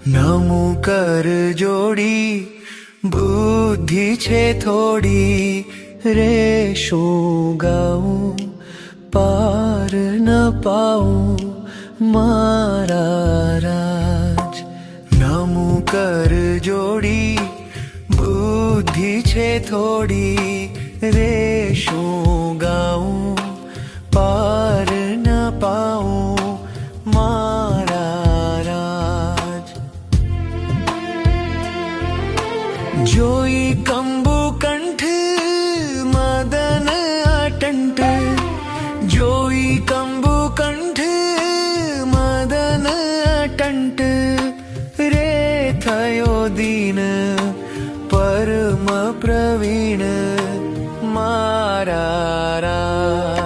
નમું કર જોડી બુદ્ધિ છે થોડી રે શું ગાઉં પાર ન પાઉં મારા રાજ નમું કર જોડી બુદ્ધિ છે થોડી રે શું ગાઉં પાર ન પાઉં મારા રાજ જોઈ કંબુ કંઠ મદન અટંટ જોઈ કંબુ કંઠ મદન અટંટ રે થયો દીન પરમ પ્રવીણ મારા રાજ